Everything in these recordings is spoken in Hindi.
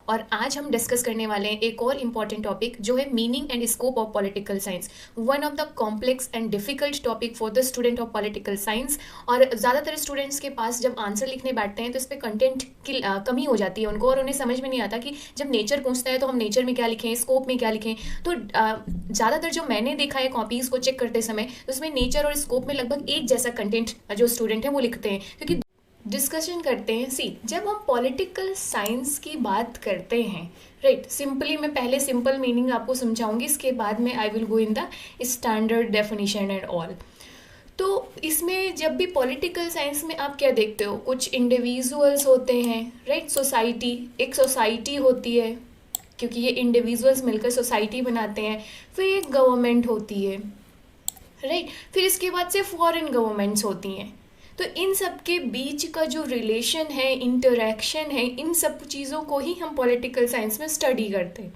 और आज हम डिस्कस करने वाले हैं एक और इम्पॉर्टेंट टॉपिक जो है meaning and scope of political science, one of the complex and difficult topic for the student of political science. और ज़्यादातर स्टूडेंट्स के पास जब आंसर लिखने बैठते हैं तो इस पर कंटेंट की कमी हो जाती है उनको, और उन्हें समझ में नहीं आता कि जब नेचर पूछता है तो हम नेचर में क्या लिखें, स्कोप में क्या लिखें। तो ज़्यादातर जो मैंने देखा है कॉपीज़ को चेक करते समय, तो उसमें नेचर और स्कोप में लगभग एक जैसा कंटेंट जो स्टूडेंट है वो लिखते हैं। क्योंकि डिस्कशन करते हैं, जब हम पॉलिटिकल साइंस की बात करते हैं, राइट, सिंपली मैं पहले सिंपल मीनिंग आपको समझाऊंगी, इसके बाद में I will go in the standard definition and all. तो इसमें जब भी पॉलिटिकल साइंस में आप क्या देखते हो, कुछ इंडिविजुअल्स होते हैं, राइट, सोसाइटी, एक सोसाइटी होती है क्योंकि ये इंडिविजुअल्स मिलकर सोसाइटी बनाते हैं। फिर एक गवर्नमेंट होती है, राइट, फिर इसके बाद से फॉरेन गवर्नमेंट्स होती हैं। तो इन सब के बीच का जो रिलेशन है, इंटरैक्शन है, इन सब चीज़ों को ही हम पॉलिटिकल साइंस में स्टडी करते हैं।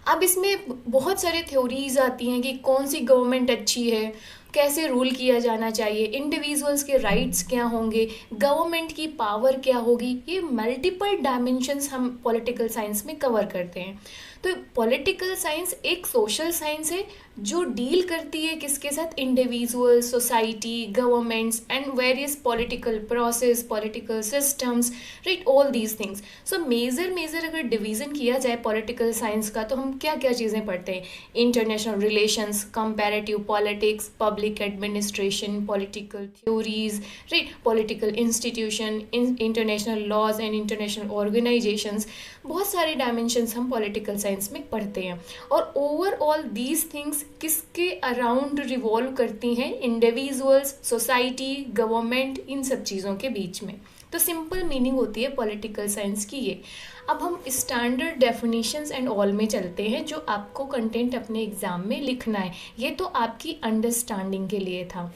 अब इसमें बहुत सारे थ्योरीज आती हैं कि कौन सी गवर्नमेंट अच्छी है, कैसे रूल किया जाना चाहिए, इंडिविजुअल्स के राइट्स क्या होंगे, गवर्नमेंट की पावर क्या होगी। ये मल्टीपल डायमेंशंस हम पॉलिटिकल साइंस में कवर करते हैं। तो पॉलिटिकल साइंस एक सोशल साइंस है जो डील करती है किसके साथ, individual, society, governments and various political process, political systems, right, all these things. So major अगर डिवीजन किया जाए पॉलिटिकल साइंस का तो हम क्या क्या चीज़ें पढ़ते हैं, international relations, comparative politics, public administration, political theories, right, political institution, international laws and international organizations, बहुत सारे डायमेंशंस हम पॉलिटिकल साइंस में पढ़ते हैं। और ओवरऑल दीज थिंग्स किसके अराउंड रिवॉल्व करती हैं, इंडिविजुअल्स, सोसाइटी, गवर्नमेंट, इन सब चीज़ों के बीच में। तो सिंपल मीनिंग होती है पॉलिटिकल साइंस की ये। अब हम स्टैंडर्ड डेफिनेशंस एंड ऑल में चलते हैं जो आपको कंटेंट अपने एग्जाम में लिखना है। ये तो आपकी अंडरस्टैंडिंग के लिए था।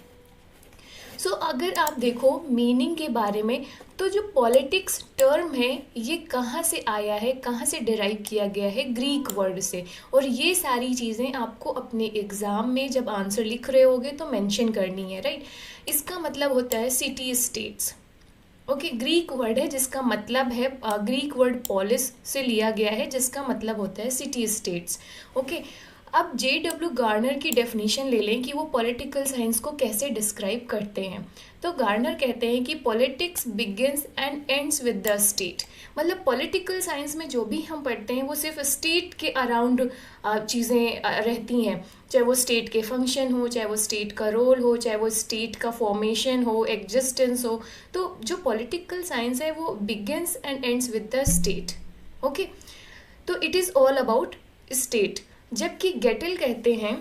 सो अगर आप देखो मीनिंग के बारे में, तो जो पॉलिटिक्स टर्म है ये कहाँ से आया है, कहाँ से डिराइव किया गया है, ग्रीक वर्ड से। और ये सारी चीज़ें आपको अपने एग्ज़ाम में जब आंसर लिख रहे होगे तो मेंशन करनी है, राइट। इसका मतलब होता है city states. Okay, Greek word है जिसका मतलब है, ग्रीक वर्ड पॉलिस से लिया गया है जिसका मतलब होता है सिटी स्टेट्स। ओके, अब J.W. गार्नर की डेफिनेशन ले लें कि वो पॉलिटिकल साइंस को कैसे डिस्क्राइब करते हैं। तो गार्नर कहते हैं कि politics begins and ends with the state. मतलब पॉलिटिकल साइंस में जो भी हम पढ़ते हैं वो सिर्फ स्टेट के अराउंड चीज़ें रहती हैं, चाहे वो स्टेट के फंक्शन हो, चाहे वो स्टेट का रोल हो, चाहे वो स्टेट का फॉर्मेशन हो, एग्जिस्टेंस हो। तो जो पॉलिटिकल साइंस है वो begins and ends with the state. Okay, तो it is all about state. जबकि गेटल कहते हैं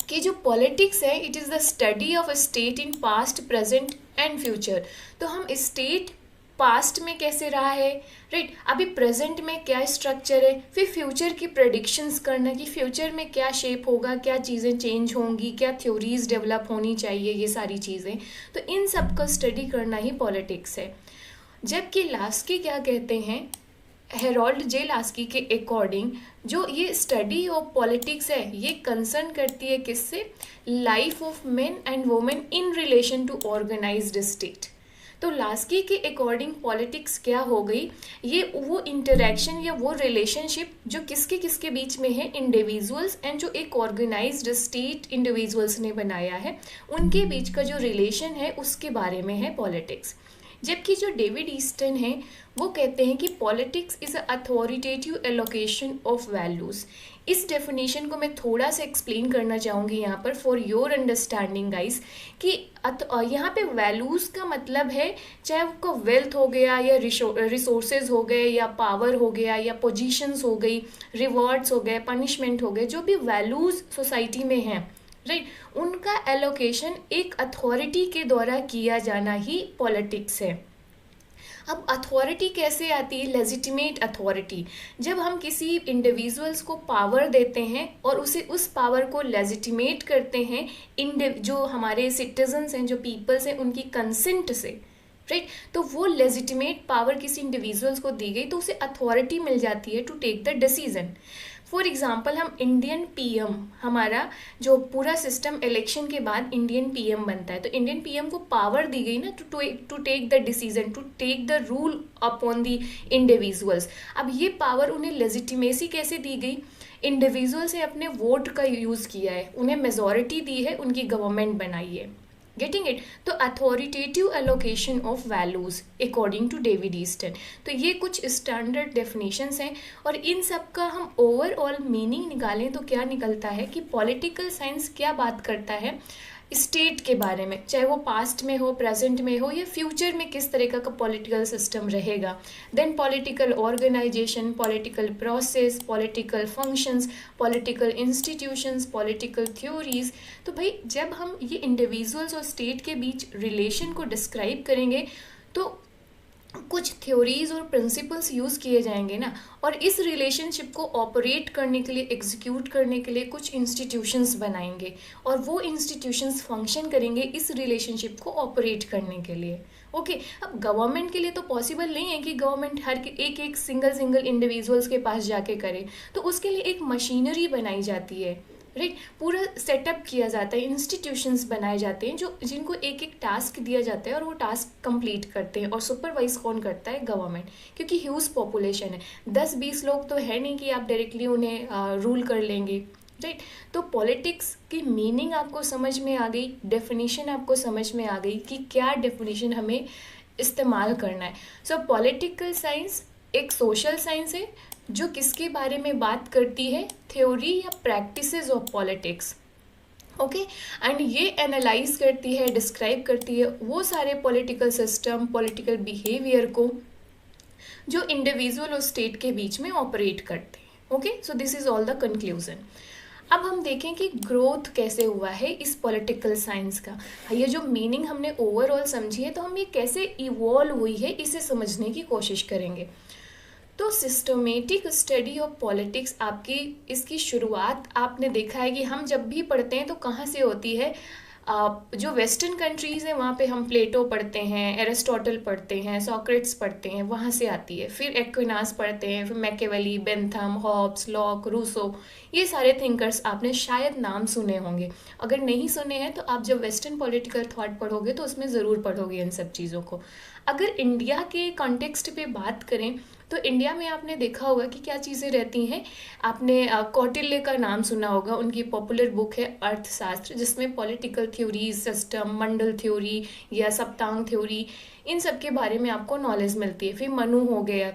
कि जो पॉलिटिक्स है it is the study of a state in past, present and future. तो हम स्टेट पास्ट में कैसे रहा है, राइट, अभी प्रेजेंट में क्या स्ट्रक्चर है, फिर फ्यूचर की प्रेडिक्शंस करना कि फ्यूचर में क्या शेप होगा, क्या चीज़ें चेंज होंगी, क्या थ्योरीज डेवलप होनी चाहिए, ये सारी चीज़ें। तो इन सब का स्टडी करना ही पॉलिटिक्स है। जबकि लास्की क्या कहते हैं, हेरोल्ड जे लास्की के अकॉर्डिंग जो ये स्टडी ऑफ पॉलिटिक्स है ये कंसर्न करती है किससे, life of men and women in relation to organized state. तो लास्की के अकॉर्डिंग पॉलिटिक्स क्या हो गई, ये वो इंटरेक्शन या वो रिलेशनशिप जो किसके किसके बीच में है, इंडिविजुअल्स एंड जो एक ऑर्गेनाइज्ड स्टेट इंडिविजुअल्स ने बनाया है उनके बीच का जो रिलेशन है उसके बारे में है पॉलिटिक्स। जबकि जो डेविड ईस्टन है वो कहते हैं कि politics is a authoritative allocation of values. इस डेफिनेशन को मैं थोड़ा सा एक्सप्लेन करना चाहूँगी यहाँ पर फॉर योर अंडरस्टैंडिंग गाइस, कि यहाँ पे वैल्यूज़ का मतलब है चाहे वो वेल्थ हो गया या रिसोर्सेज हो गए या पावर हो गया या पोजीशंस हो गई, रिवॉर्ड्स हो गए, पनिशमेंट हो गए, जो भी वैल्यूज़ सोसाइटी में हैं, राइट, उनका एलोकेशन एक अथॉरिटी के द्वारा किया जाना ही पॉलिटिक्स है। अब अथॉरिटी कैसे आती है, लेजिटिमेट अथॉरिटी। जब हम किसी इंडिविजुअल्स को पावर देते हैं और उसे उस पावर को लेजिटिमेट करते हैं जो हमारे सिटीजन्स हैं, जो पीपल्स हैं, उनकी कंसेंट से, राइट। तो वो लेजिटिमेट पावर किसी इंडिविजुअल्स को दी गई तो उसे अथॉरिटी मिल जाती है to take the decision. For example हम इंडियन पीएम, हमारा जो पूरा सिस्टम इलेक्शन के बाद इंडियन पीएम बनता है, तो इंडियन पीएम को पावर दी गई ना to take the decision, to take the rule upon the individuals. अब ये पावर उन्हें लेजिटिमेसी कैसे दी गई? इंडिविजुअल से अपने वोट का यूज़ किया है, उन्हें मेजॉरिटी दी है, उनकी गवर्नमेंट बनाई है। Getting it? तो authoritative allocation of values according to David Easton. तो ये कुछ स्टैंडर्ड डेफिनेशंस हैं और इन सब का हम ओवरऑल मीनिंग निकालें तो क्या निकलता है कि पॉलिटिकल साइंस क्या बात करता है स्टेट के बारे में, चाहे वो पास्ट में हो, प्रेजेंट में हो या फ्यूचर में किस तरीका का पॉलिटिकल सिस्टम रहेगा। Then political organization, political process, political functions, political institutions, political theories. तो भाई जब हम ये इंडिविजुअल्स और स्टेट के बीच रिलेशन को डिस्क्राइब करेंगे तो कुछ थ्योरीज और प्रिंसिपल्स यूज़ किए जाएंगे ना, और इस रिलेशनशिप को ऑपरेट करने के लिए, एग्जीक्यूट करने के लिए कुछ इंस्टीट्यूशंस बनाएंगे और वो इंस्टीट्यूशंस फंक्शन करेंगे इस रिलेशनशिप को ऑपरेट करने के लिए। ओके, अब गवर्नमेंट के लिए तो पॉसिबल नहीं है कि गवर्नमेंट हर एक सिंगल इंडिविजुअल्स के पास जाके करे, तो उसके लिए एक मशीनरी बनाई जाती है, राइट। पूरा सेटअप किया जाता है, इंस्टीट्यूशंस बनाए जाते हैं जो जिनको एक एक टास्क दिया जाता है और वो टास्क कंप्लीट करते हैं, और सुपरवाइज कौन करता है? गवर्नमेंट, क्योंकि ह्यूज पॉपुलेशन है, 10-20 लोग तो है नहीं कि आप डायरेक्टली उन्हें रूल कर लेंगे, राइट। तो पॉलिटिक्स की मीनिंग आपको समझ में आ गई, डेफिनेशन आपको समझ में आ गई कि क्या डेफिनेशन हमें इस्तेमाल करना है। सो पॉलिटिकल साइंस एक सोशल साइंस है जो किसके बारे में बात करती है? थ्योरी या practices of politics. Okay, and ये एनालाइज करती है, डिस्क्राइब करती है वो सारे पॉलिटिकल सिस्टम, पॉलिटिकल बिहेवियर को जो इंडिविजुअल और स्टेट के बीच में ऑपरेट करते हैं। Okay, so this is all the conclusion. अब हम देखें कि ग्रोथ कैसे हुआ है इस पॉलिटिकल साइंस का। ये जो मीनिंग हमने ओवरऑल समझी है, तो हम ये कैसे इवॉल्व हुई है इसे समझने की कोशिश करेंगे। तो सिस्टमेटिक स्टडी ऑफ पॉलिटिक्स आपकी इसकी शुरुआत आपने देखा है कि हम जब भी पढ़ते हैं तो कहाँ से होती है? जो वेस्टर्न कंट्रीज़ हैं वहाँ पे हम प्लेटो पढ़ते हैं, एरिस्टोटल पढ़ते हैं, सॉक्रेट्स पढ़ते हैं, वहाँ से आती है। फिर एक्विनास पढ़ते हैं, फिर Machiavelli, Bentham, Hobbes, Locke, Rousseau, ये सारे थिंकर्स आपने शायद नाम सुने होंगे। अगर नहीं सुने हैं तो आप जब वेस्टर्न पॉलिटिकल थॉट पढ़ोगे तो उसमें ज़रूर पढ़ोगे इन सब चीज़ों को। अगर इंडिया के कॉन्टेक्स्ट पे बात करें तो इंडिया में आपने देखा होगा कि क्या चीज़ें रहती हैं। आपने कौटिल्य का नाम सुना होगा, उनकी पॉपुलर बुक है अर्थशास्त्र, जिसमें पॉलिटिकल थ्योरीज, सिस्टम, मंडल थ्योरी या सप्तांग थ्योरी, इन सब के बारे में आपको नॉलेज मिलती है। फिर मनु हो गया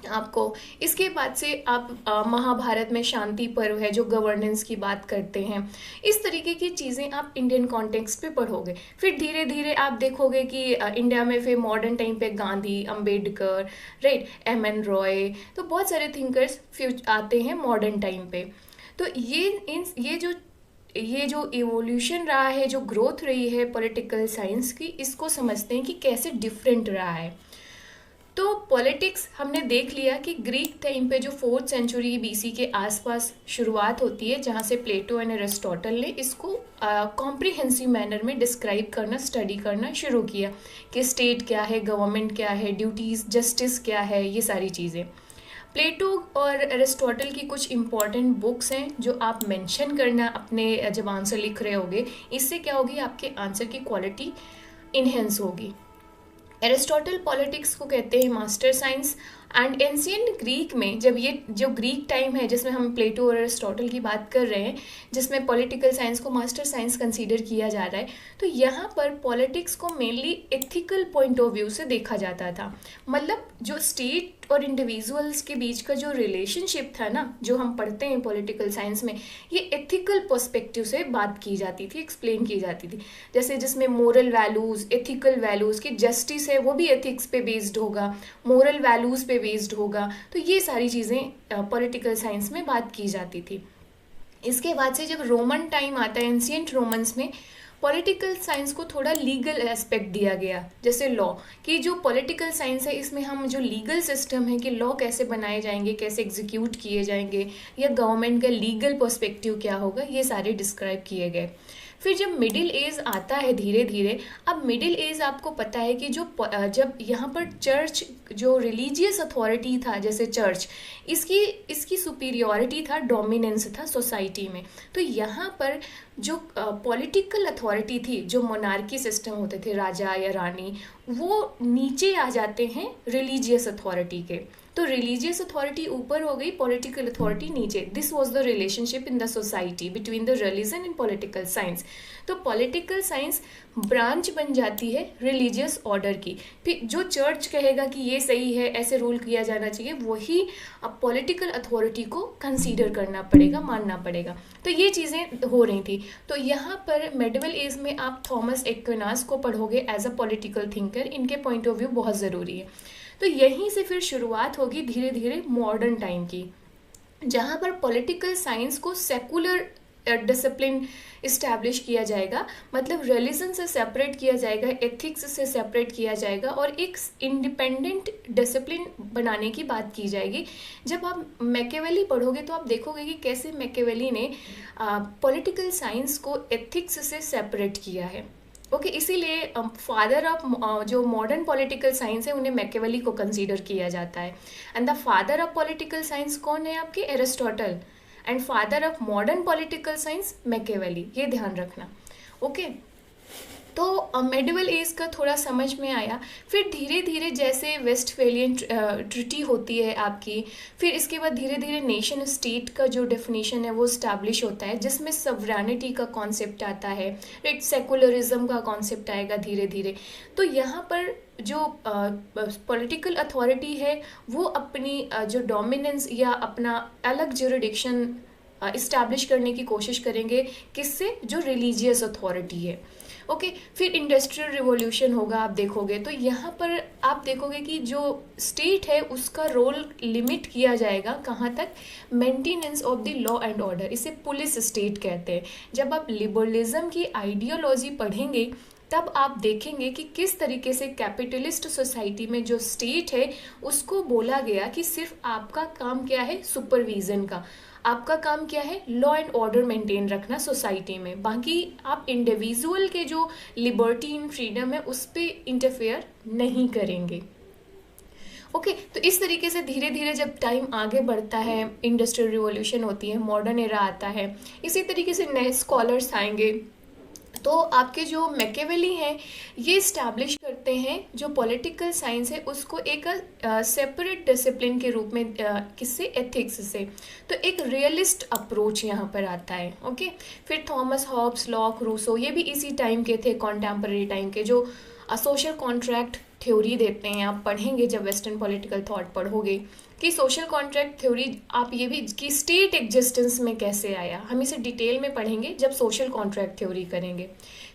आपको। इसके बाद से आप महाभारत में शांति पर्व है जो गवर्नेंस की बात करते हैं। इस तरीके की चीज़ें आप इंडियन कॉन्टेक्स्ट पे पढ़ोगे। फिर धीरे धीरे आप देखोगे कि इंडिया में फिर मॉडर्न टाइम पे गांधी, अंबेडकर, राइट, एम.एन. रॉय, तो बहुत सारे थिंकर्स आते हैं मॉडर्न टाइम पे। तो ये जो इवोल्यूशन रहा है, जो ग्रोथ रही है पॉलिटिकल साइंस की, इसको समझते हैं कि कैसे डिफरेंट रहा है। तो पॉलिटिक्स हमने देख लिया कि ग्रीक टाइम पे जो 4th सेंचुरी बीसी के आसपास शुरुआत होती है, जहाँ से प्लेटो एंड एरिस्टोटल ने इसको कॉम्प्रिहेंसिव मैनर में डिस्क्राइब करना, स्टडी करना शुरू किया कि स्टेट क्या है, गवर्नमेंट क्या है, ड्यूटीज़, जस्टिस क्या है, ये सारी चीज़ें। प्लेटो और एरिस्टोटल की कुछ इम्पॉर्टेंट बुक्स हैं जो आप मेंशन करना अपने जब आंसर लिख रहे होगे। इससे क्या होगी? आपके आंसर की क्वालिटी इन्हेंस होगी। एरिस्टोटल पॉलिटिक्स को कहते हैं master science. And ancient Greek में, जब ये जो ग्रीक टाइम है जिसमें हम प्लेटो और एरिस्टोटल की बात कर रहे हैं, जिसमें पॉलिटिकल साइंस को मास्टर साइंस कंसीडर किया जा रहा है, तो यहाँ पर पॉलिटिक्स को mainly ethical point of view से देखा जाता था। मतलब जो स्टेट और इंडिविजुअल्स के बीच का जो रिलेशनशिप था ना, जो हम पढ़ते हैं पॉलिटिकल साइंस में, ये एथिकल पर्सपेक्टिव से बात की जाती थी, एक्सप्लेन की जाती थी। जैसे जिसमें मोरल वैल्यूज़, एथिकल वैल्यूज़ की, जस्टिस है वो भी एथिक्स पे बेस्ड होगा, मोरल वैल्यूज़ पे बेस्ड होगा। तो ये सारी चीज़ें पॉलिटिकल साइंस में बात की जाती थी। इसके बाद से जब रोमन टाइम आता है, एंशिएंट रोमन्स में पॉलिटिकल साइंस को थोड़ा लीगल एस्पेक्ट दिया गया। जैसे लॉ की जो पॉलिटिकल साइंस है, इसमें हम जो लीगल सिस्टम है कि लॉ कैसे बनाए जाएंगे, कैसे एग्जीक्यूट किए जाएंगे, या गवर्नमेंट का लीगल पर्सपेक्टिव क्या होगा, ये सारे डिस्क्राइब किए गए। फिर जब मिडिल एज आता है धीरे धीरे, अब मिडिल एज आपको पता है कि जब यहाँ पर चर्च, जो रिलीजियस अथॉरिटी था जैसे चर्च, इसकी इसकी सुपीरियॉरिटी था, डोमिनेंस था सोसाइटी में। तो यहाँ पर जो पॉलिटिकल अथॉरिटी थी, जो मोनार्की सिस्टम होते थे, राजा या रानी, वो नीचे आ जाते हैं रिलीजियस अथॉरिटी के। तो रिलीजियस अथॉरिटी ऊपर हो गई, पॉलिटिकल अथॉरिटी नीचे। This was the relationship in the society between the religion and political science. तो पॉलिटिकल साइंस ब्रांच बन जाती है रिलीजियस ऑर्डर की। फिर जो चर्च कहेगा कि ये सही है, ऐसे रूल किया जाना चाहिए, वही अब पॉलिटिकल अथॉरिटी को कंसीडर करना पड़ेगा, मानना पड़ेगा। तो ये चीज़ें हो रही थी। तो यहाँ पर मिडिवल एज में आप थॉमस एक्विनास को पढ़ोगे एज अ पॉलिटिकल थिंकर। इनके पॉइंट ऑफ व्यू बहुत ज़रूरी है। तो यहीं से फिर शुरुआत होगी धीरे धीरे मॉडर्न टाइम की, जहाँ पर पॉलिटिकल साइंस को सेकुलर डिसिप्लिन इस्टेब्लिश किया जाएगा, मतलब रिलीजन से सेपरेट किया जाएगा, एथिक्स से सेपरेट किया जाएगा और एक इंडिपेंडेंट डिसिप्लिन बनाने की बात की जाएगी। जब आप मैकियावेली पढ़ोगे तो आप देखोगे कि कैसे मैकियावेली ने पॉलिटिकल साइंस को एथिक्स से सेपरेट किया है। ओके, इसीलिए फादर ऑफ जो मॉडर्न पॉलिटिकल साइंस है उन्हें मैकियावेली को कंसीडर किया जाता है। And the father of political science कौन है आपके? Aristotle. And father of modern political science Machiavelli, ये ध्यान रखना। ओके, तो मेडिवल एज का थोड़ा समझ में आया। फिर धीरे धीरे जैसे वेस्टफेलियन ट्रिटी होती है आपकी, फिर इसके बाद धीरे धीरे नेशन स्टेट का जो डेफिनेशन है वो स्टैब्लिश होता है, जिसमें सवरैनिटी का कॉन्सेप्ट आता है, राइट, सेकुलरिज्म का कॉन्सेप्ट आएगा धीरे धीरे। तो यहाँ पर जो पॉलिटिकल अथॉरिटी है वो अपनी जो डोमिनेंस या अपना अलग ज्यूरिडिक्शन इस्टेब्लिश करने की कोशिश करेंगे, किससे? जो रिलीजियस अथॉरिटी है। ओके, फिर इंडस्ट्रियल रिवॉल्यूशन होगा, आप देखोगे तो यहाँ पर आप देखोगे कि जो स्टेट है उसका रोल लिमिट किया जाएगा कहाँ तक? Maintenance of the law and order. इसे पुलिस स्टेट कहते हैं। जब आप लिबरलिज्म की आइडियोलॉजी पढ़ेंगे तब आप देखेंगे कि किस तरीके से कैपिटलिस्ट सोसाइटी में जो स्टेट है उसको बोला गया कि सिर्फ आपका काम क्या है? सुपरविजन का। आपका काम क्या है? लॉ एंड ऑर्डर मेंटेन रखना सोसाइटी में। बाकी आप इंडिविजुअल के जो लिबर्टी एंड फ्रीडम है उस पर इंटरफेयर नहीं करेंगे। ओके, तो इस तरीके से धीरे धीरे जब टाइम आगे बढ़ता है, इंडस्ट्रियल रिवॉल्यूशन होती है, मॉडर्न एरा आता है, इसी तरीके से नए स्कॉलर्स आएंगे। तो आपके जो मैकियावेली हैं ये इस्टेब्लिश करते हैं जो पॉलिटिकल साइंस है उसको एक सेपरेट डिसिप्लिन के रूप में, किससे? एथिक्स से। तो एक रियलिस्ट अप्रोच यहाँ पर आता है। ओके, फिर थॉमस हॉब्स, लॉक, रूसो, ये भी इसी टाइम के थे, कॉन्टेम्पररी टाइम के, जो सोशल कॉन्ट्रैक्ट थ्योरी देते हैं। आप पढ़ेंगे जब वेस्टर्न पॉलिटिकल थॉट पढ़ोगे कि सोशल कॉन्ट्रैक्ट थ्योरी, आप ये भी कि स्टेट एग्जिस्टेंस में कैसे आया, हम इसे डिटेल में पढ़ेंगे जब सोशल कॉन्ट्रैक्ट थ्योरी करेंगे।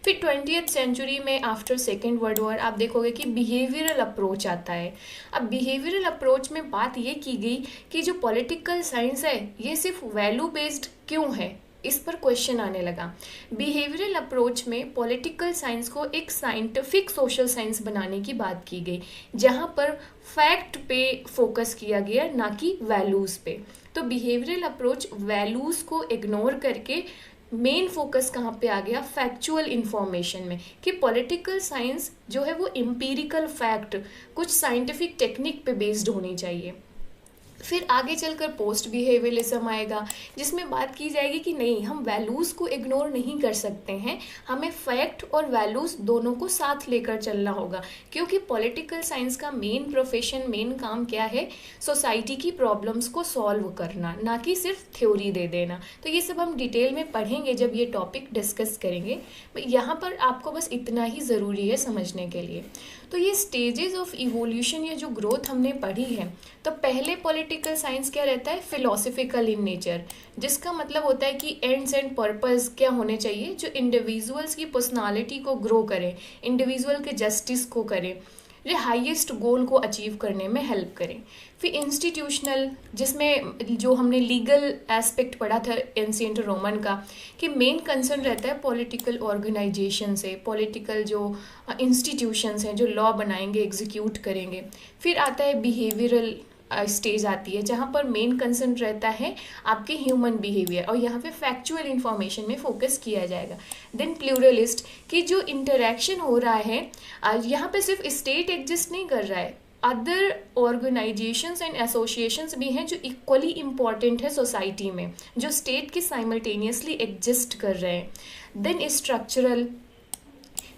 फिर 20th सेंचुरी में आफ्टर सेकेंड वर्ल्ड वॉर आप देखोगे कि बिहेवियरल अप्रोच आता है। अब बिहेवियरल अप्रोच में बात ये की गई कि जो पॉलिटिकल साइंस है ये सिर्फ वैल्यू बेस्ड क्यों है, इस पर क्वेश्चन आने लगा। बिहेवियरल अप्रोच में पॉलिटिकल साइंस को एक साइंटिफिक सोशल साइंस बनाने की बात की गई, जहां पर फैक्ट पे फोकस किया गया, ना कि वैल्यूज पे। तो बिहेवियरल अप्रोच वैल्यूज को इग्नोर करके मेन फोकस कहाँ पे आ गया? फैक्चुअल इंफॉर्मेशन में, कि पॉलिटिकल साइंस जो है वो एम्पिरिकल फैक्ट, कुछ साइंटिफिक टेक्निक पे बेस्ड होनी चाहिए। फिर आगे चलकर पोस्ट बिहेवियरलिज्म आएगा, जिसमें बात की जाएगी कि नहीं, हम वैल्यूज़ को इग्नोर नहीं कर सकते हैं, हमें फैक्ट और वैल्यूज़ दोनों को साथ लेकर चलना होगा, क्योंकि पॉलिटिकल साइंस का मेन प्रोफेशन, मेन काम क्या है? सोसाइटी की प्रॉब्लम्स को सॉल्व करना, ना कि सिर्फ थ्योरी दे देना। तो ये सब हम डिटेल में पढ़ेंगे जब ये टॉपिक डिस्कस करेंगे। यहाँ पर आपको बस इतना ही ज़रूरी है समझने के लिए। तो ये स्टेजेस ऑफ इवोल्यूशन या जो ग्रोथ हमने पढ़ी है, तो पहले पॉलिटिकल साइंस क्या रहता है? फिलोसफिकल इन नेचर, जिसका मतलब होता है कि एंड्स एंड पर्पस क्या होने चाहिए, जो इंडिविजुअल्स की पर्सनालिटी को ग्रो करें, इंडिविजुअल के जस्टिस को करें, ये हाईएस्ट गोल को अचीव करने में हेल्प करें। फिर इंस्टीट्यूशनल, जिसमें जो हमने लीगल एस्पेक्ट पढ़ा था एंशिएंट रोमन का, कि मेन कंसर्न रहता है पॉलिटिकल ऑर्गेनाइजेशन से, पॉलिटिकल जो इंस्टीट्यूशंस हैं जो लॉ बनाएंगे, एग्जीक्यूट करेंगे। फिर आता है बिहेवियरल स्टेज आती है जहाँ पर मेन कंसर्न रहता है आपके ह्यूमन बिहेवियर, और यहाँ पे फैक्चुअल इंफॉर्मेशन में फोकस किया जाएगा। देन प्लूरलिस्ट कि जो इंटरेक्शन हो रहा है यहाँ पे सिर्फ स्टेट एग्जिस्ट नहीं कर रहा है, अदर ऑर्गेनाइजेशंस एंड एसोसिएशंस भी हैं जो इक्वली इम्पॉर्टेंट है सोसाइटी में, जो स्टेट के साइमल्टेनियसली एग्जिस्ट कर रहे हैं। देन स्ट्रक्चरल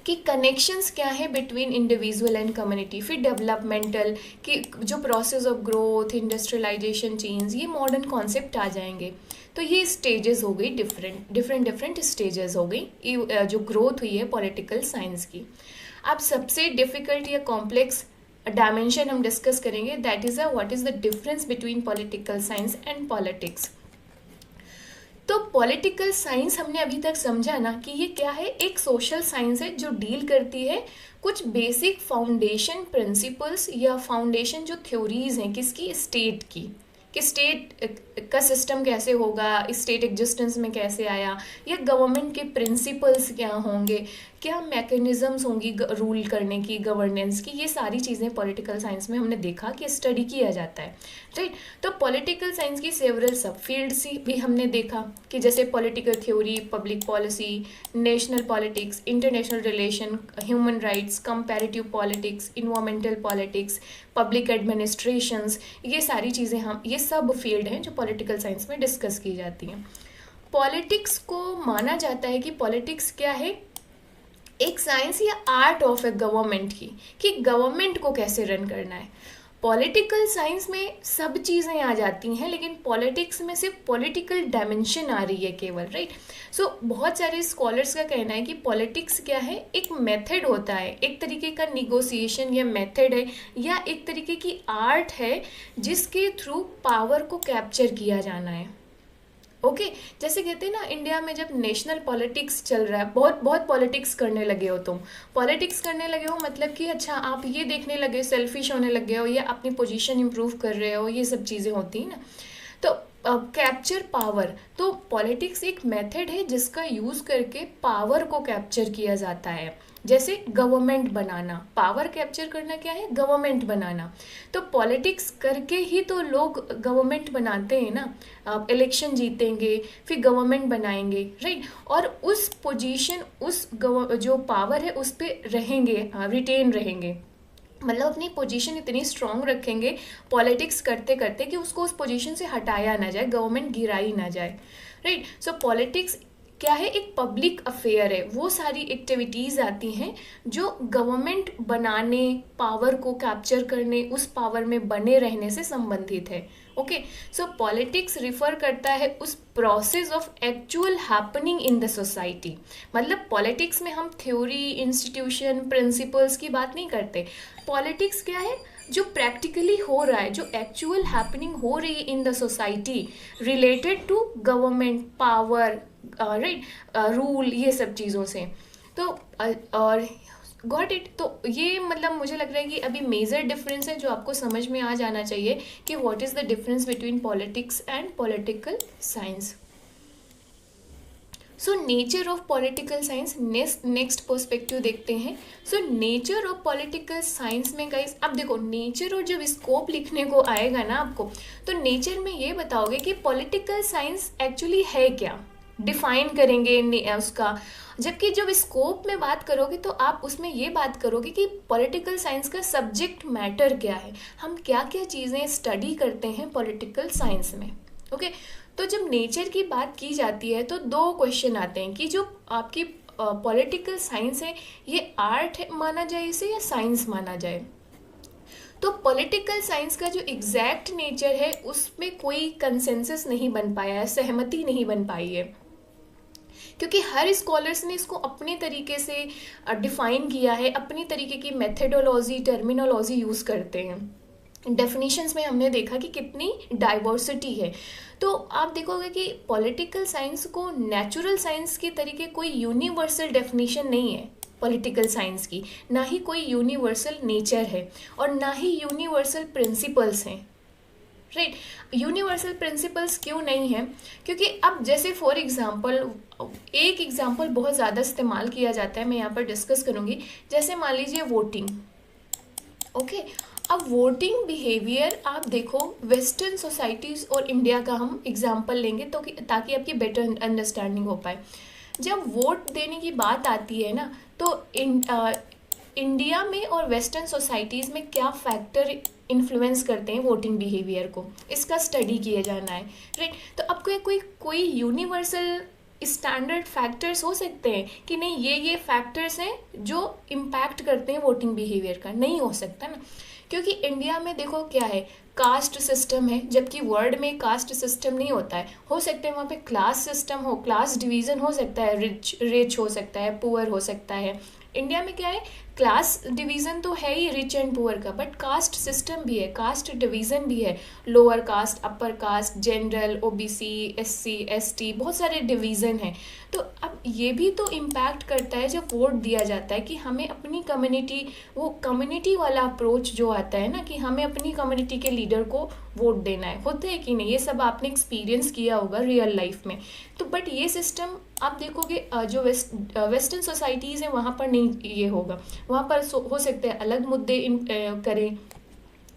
कि कनेक्शंस क्या है बिटवीन इंडिविजुअल एंड कम्युनिटी। फिर डेवलपमेंटल कि जो process of growth, industrialization change, ये मॉडर्न कॉन्सेप्ट आ जाएंगे। तो ये स्टेजेस हो गई, डिफरेंट स्टेजेस हो गई जो ग्रोथ हुई है पॉलिटिकल साइंस की। अब सबसे डिफिकल्ट या कॉम्प्लेक्स डायमेंशन हम डिस्कस करेंगे, that is what is the difference between political science and politics. तो पॉलिटिकल साइंस हमने अभी तक समझा ना कि ये क्या है, एक सोशल साइंस है जो डील करती है कुछ बेसिक फाउंडेशन प्रिंसिपल्स या फाउंडेशन जो थ्योरीज हैं किसकी, स्टेट की, कि स्टेट का सिस्टम कैसे होगा, स्टेट एग्जिस्टेंस में कैसे आया, या गवर्नमेंट के प्रिंसिपल्स क्या होंगे, क्या मैकेनिज्म्स होंगी रूल करने की, गवर्नेंस की, ये सारी चीज़ें पॉलिटिकल साइंस में हमने देखा कि स्टडी किया जाता है, राइट। तो पॉलिटिकल साइंस की सेवरल सब फील्ड्स भी हमने देखा कि जैसे political theory, public policy, national politics, international relation, human rights, comparative politics, environmental politics, public administrations, ये सारी चीज़ें हम, ये सब फील्ड हैं जो पॉलिटिकल साइंस में डिस्कस की जाती हैं। पॉलिटिक्स को माना जाता है कि पॉलिटिक्स क्या है, एक साइंस या आर्ट ऑफ ए गवर्नमेंट की, कि गवर्नमेंट को कैसे रन करना है। पॉलिटिकल साइंस में सब चीज़ें आ जाती हैं, लेकिन पॉलिटिक्स में सिर्फ पॉलिटिकल डायमेंशन आ रही है केवल, राइट। सो बहुत सारे स्कॉलर्स का कहना है कि पॉलिटिक्स क्या है, एक मेथड होता है, एक तरीके का निगोसिएशन या मेथड है, या एक तरीके की आर्ट है जिसके थ्रू पावर को कैप्चर किया जाना है। ओके जैसे कहते हैं ना, इंडिया में जब नेशनल पॉलिटिक्स चल रहा है, बहुत पॉलिटिक्स करने लगे हो तुम, पॉलिटिक्स करने लगे हो मतलब कि अच्छा आप ये देखने लगे, सेल्फिश होने लगे हो, या अपनी पोजीशन इंप्रूव कर रहे हो, ये सब चीज़ें होती हैं ना। तो कैप्चर पावर, तो पॉलिटिक्स एक मेथड है जिसका यूज़ करके पावर को कैप्चर किया जाता है। जैसे गवर्नमेंट बनाना, पावर कैप्चर करना क्या है, गवर्नमेंट बनाना। तो पॉलिटिक्स करके ही तो लोग गवर्नमेंट बनाते हैं ना, आप इलेक्शन जीतेंगे फिर गवर्नमेंट बनाएंगे, राइट। और उस पोजीशन, उस जो पावर है उस पर रहेंगे, रिटेन रहेंगे, मतलब अपनी पोजीशन इतनी स्ट्रांग रखेंगे पॉलिटिक्स करते करते कि उसको उस पोजीशन से हटाया ना जाए, गवर्नमेंट गिराई ना जाए, राइट। सो पॉलिटिक्स क्या है, एक पब्लिक अफेयर है, वो सारी एक्टिविटीज़ आती हैं जो गवर्नमेंट बनाने, पावर को कैप्चर करने, उस पावर में बने रहने से संबंधित है। ओके सो पॉलिटिक्स रिफर करता है उस process of actual happening in the society. मतलब पॉलिटिक्स में हम थ्योरी, इंस्टीट्यूशन, प्रिंसिपल्स की बात नहीं करते। पॉलिटिक्स क्या है, जो प्रैक्टिकली हो रहा है, जो एक्चुअल हैपनिंग हो रही है in the society related to government, power, right, rule, ये सब चीज़ों से। तो और गॉट इट। तो ये मतलब मुझे लग रहा है कि अभी मेजर डिफरेंस है जो आपको समझ में आ जाना चाहिए कि what is the difference between politics and political science. So nature of political science, next perspective देखते हैं। So nature of political science में गाइस, अब देखो नेचर और जब स्कोप लिखने को आएगा ना आपको, तो नेचर में ये बताओगे कि पॉलिटिकल साइंस एक्चुअली है क्या, डिफाइन करेंगे उसका। जबकि जब स्कोप में बात करोगे तो आप उसमें ये बात करोगे कि पॉलिटिकल साइंस का सब्जेक्ट मैटर क्या है, हम क्या क्या चीज़ें स्टडी करते हैं पॉलिटिकल साइंस में। ओके तो जब नेचर की बात की जाती है तो दो क्वेश्चन आते हैं कि जो आपकी पॉलिटिकल साइंस है ये आर्ट माना जाए इसे या साइंस माना जाए। तो पॉलिटिकल साइंस का जो एग्जैक्ट नेचर है उसमें कोई कंसेंसस नहीं बन पाया है, सहमति नहीं बन पाई है, क्योंकि हर स्कॉलर्स ने इसको अपने तरीके से डिफाइन किया है, अपनी तरीके की मेथडोलॉजी, टर्मिनोलॉजी यूज़ करते हैं। डेफिनेशंस में हमने देखा कि कितनी डाइवर्सिटी है। तो आप देखोगे कि पॉलिटिकल साइंस को नेचुरल साइंस के तरीके कोई यूनिवर्सल डेफिनेशन नहीं है पॉलिटिकल साइंस की, ना ही कोई यूनिवर्सल नेचर है और ना ही यूनिवर्सल प्रिंसिपल्स हैं, राइट। यूनिवर्सल प्रिंसिपल्स क्यों नहीं है, क्योंकि अब जैसे फॉर एग्जांपल, एक एग्जांपल बहुत ज़्यादा इस्तेमाल किया जाता है, मैं यहाँ पर डिस्कस करूँगी। जैसे मान लीजिए वोटिंग, ओके अब वोटिंग बिहेवियर आप देखो, वेस्टर्न सोसाइटीज़ और इंडिया का हम एग्जांपल लेंगे तो ताकि आपकी बेटर अंडरस्टैंडिंग हो पाए। जब वोट देने की बात आती है ना, तो इंडिया में और वेस्टर्न सोसाइटीज़ में क्या फैक्टर इन्फ्लुएंस करते हैं वोटिंग बिहेवियर को, इसका स्टडी किया जाना है, राइट। तो आपको कोई यूनिवर्सल स्टैंडर्ड फैक्टर्स हो सकते हैं कि नहीं ये फैक्टर्स हैं जो इम्पैक्ट करते हैं वोटिंग बिहेवियर का, नहीं हो सकता ना, क्योंकि इंडिया में देखो क्या है, कास्ट सिस्टम है, जबकि वर्ल्ड में कास्ट सिस्टम नहीं होता है। हो सकता है वहाँ पे क्लास सिस्टम हो, क्लास डिवीज़न हो सकता है, रिच हो सकता है, पुअर हो सकता है। इंडिया में क्या है, क्लास डिवीज़न तो है ही रिच एंड पुअर का, बट कास्ट सिस्टम भी है, कास्ट डिवीज़न भी है, lower caste, upper caste, general, OBC, SC, ST, बहुत सारे डिवीज़न हैं। तो अब ये भी तो इम्पैक्ट करता है जब वोट दिया जाता है कि हमें अपनी कम्युनिटी, वो कम्युनिटी वाला अप्रोच जो आता है ना कि हमें अपनी कम्युनिटी के लीडर को वोट देना है, होता है कि नहीं, ये सब आपने एक्सपीरियंस किया होगा रियल लाइफ में। तो बट ये सिस्टम आप देखोगे जो वेस्टर्न सोसाइटीज़ हैं वहाँ पर नहीं ये होगा, वहाँ पर हो सकते हैं अलग मुद्दे करें,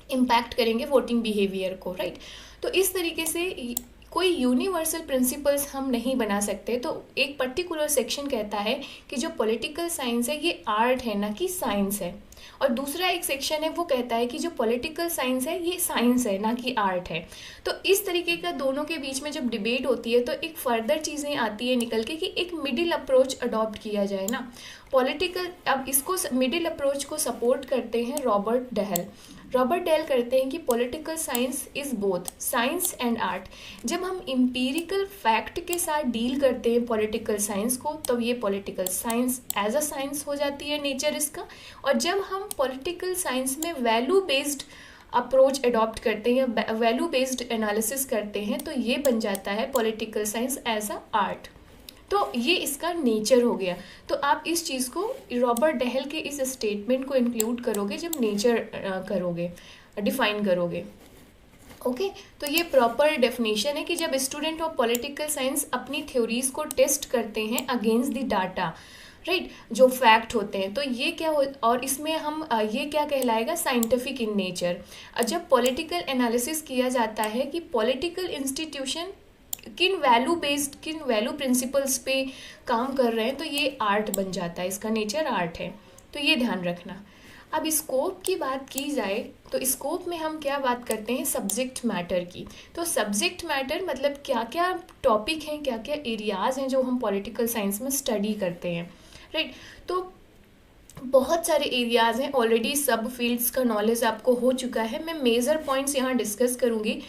इम्पैक्ट करेंगे वोटिंग बिहेवियर को, राइट। तो इस तरीके से कोई यूनिवर्सल प्रिंसिपल्स हम नहीं बना सकते। तो एक पर्टिकुलर सेक्शन कहता है कि जो पॉलिटिकल साइंस है ये आर्ट है ना कि साइंस है, और दूसरा एक सेक्शन है वो कहता है कि जो पॉलिटिकल साइंस है ये साइंस है ना कि आर्ट है। तो इस तरीके का दोनों के बीच में जब डिबेट होती है तो एक फर्दर चीज़ें आती है निकल के कि एक मिडिल अप्रोच अडॉप्ट किया जाए ना पॉलिटिकल। अब इसको मिडिल अप्रोच को सपोर्ट करते हैं रॉबर्ट डेल करते हैं कि political science is both science and art. जब हम एम्पिरिकल फैक्ट के साथ डील करते हैं पॉलिटिकल साइंस को, तब ये political science as a science हो जाती है, नेचर इसका। और जब हम पॉलिटिकल साइंस में वैल्यू बेस्ड अप्रोच अडॉप्ट करते हैं या वैल्यू बेस्ड एनालिसिस करते हैं, तो ये बन जाता है political science as a art. तो ये इसका नेचर हो गया। तो आप इस चीज़ को रॉबर्ट डेहल के इस स्टेटमेंट को इंक्लूड करोगे जब नेचर करोगे, डिफाइन करोगे। ओके तो ये प्रॉपर डेफिनेशन है कि जब स्टूडेंट ऑफ पॉलिटिकल साइंस अपनी थ्योरीज को टेस्ट करते हैं अगेंस्ट द डाटा, राइट, जो फैक्ट होते हैं, तो ये क्या हो, और इसमें हम ये क्या कहलाएगा, साइंटिफिक इन नेचर। जब पॉलिटिकल एनालिसिस किया जाता है कि पॉलिटिकल इंस्टीट्यूशन किन वैल्यू प्रिंसिपल्स पे काम कर रहे हैं, तो ये आर्ट बन जाता है, इसका नेचर आर्ट है। तो ये ध्यान रखना। अब स्कोप की बात की जाए तो स्कोप में हम क्या बात करते हैं, सब्जेक्ट मैटर की। तो सब्जेक्ट मैटर मतलब क्या क्या टॉपिक हैं, क्या क्या एरियाज़ हैं जो हम पॉलिटिकल साइंस में स्टडी करते हैं, राइट। तो बहुत सारे एरियाज़ हैं, ऑलरेडी सब फील्ड्स का नॉलेज आपको हो चुका है। मैं मेजर पॉइंट्स यहाँ डिस्कस करूँगी।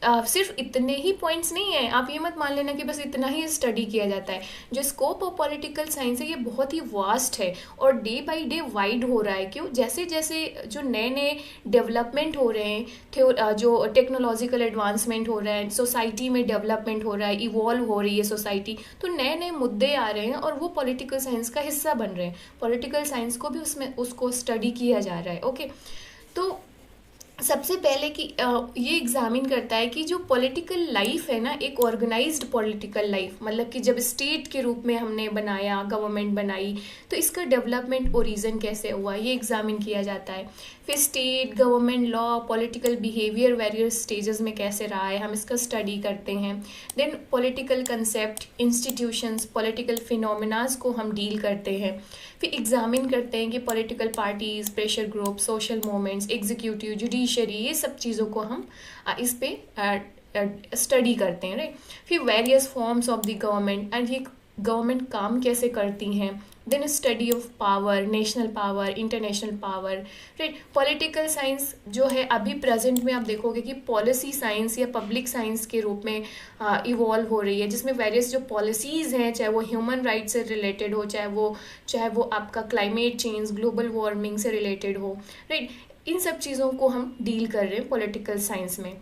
सिर्फ इतने ही पॉइंट्स नहीं है, आप ये मत मान लेना कि बस इतना ही स्टडी किया जाता है। जो स्कोप ऑफ पॉलिटिकल साइंस है ये बहुत ही वास्ट है और डे बाय डे वाइड हो रहा है। क्यों, जैसे जैसे जो नए नए डेवलपमेंट हो रहे हैं, जो टेक्नोलॉजिकल एडवांसमेंट हो रहा है, सोसाइटी में डेवलपमेंट हो रहा है, इवॉल्व हो रही है सोसाइटी, तो नए नए मुद्दे आ रहे हैं और वो पॉलिटिकल साइंस का हिस्सा बन रहे हैं। पॉलिटिकल साइंस को भी उसमें उसको स्टडी किया जा रहा है। ओके, तो सबसे पहले कि ये एग्जामिन करता है कि जो पॉलिटिकल लाइफ है ना, एक ऑर्गेनाइज्ड पॉलिटिकल लाइफ, मतलब कि जब स्टेट के रूप में हमने बनाया, गवर्नमेंट बनाई, तो इसका डेवलपमेंट ओरिजिन कैसे हुआ, ये एग्जामिन किया जाता है। फिर state, government, law, political behaviour various stages में कैसे रहा है, हम इसका स्टडी करते हैं। Then political concept, institutions, political phenomenas को हम डील करते हैं। फिर एग्जामिन करते हैं कि political parties, pressure group, social movements, executive, judiciary, ये सब चीज़ों को हम इस पे स्टडी करते हैं, राइट। फिर various forms of the government and ये गवर्नमेंट काम कैसे करती हैं। Then study of power, national power, international power, right. Political science जो है अभी प्रेजेंट में आप देखोगे कि पॉलिसी साइंस या पब्लिक साइंस के रूप में इवॉल्व हो रही है, जिसमें वेरियस जो पॉलिसीज़ हैं, चाहे वो ह्यूमन राइट से रिलेटेड हो, चाहे वो आपका क्लाइमेट चेंज, ग्लोबल वार्मिंग से रिलेटेड हो, राइट। इन सब चीज़ों को हम डील कर रहे हैं पॉलिटिकल साइंस में।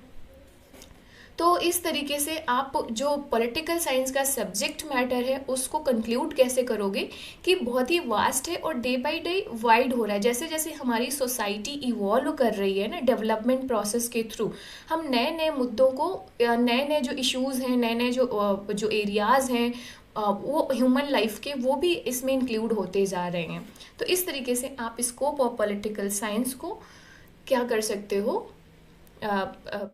तो इस तरीके से आप जो पॉलिटिकल साइंस का सब्जेक्ट मैटर है उसको कंक्लूड कैसे करोगे कि बहुत ही वास्ट है और डे बाय डे वाइड हो रहा है। जैसे जैसे हमारी सोसाइटी इवॉल्व कर रही है ना डेवलपमेंट प्रोसेस के थ्रू, हम नए नए मुद्दों को, नए नए जो इश्यूज़ हैं, नए नए जो एरियाज़ हैं वो ह्यूमन लाइफ के, वो भी इसमें इंक्लूड होते जा रहे हैं। तो इस तरीके से आप स्कोप ऑफ पॉलिटिकल साइंस को क्या कर सकते हो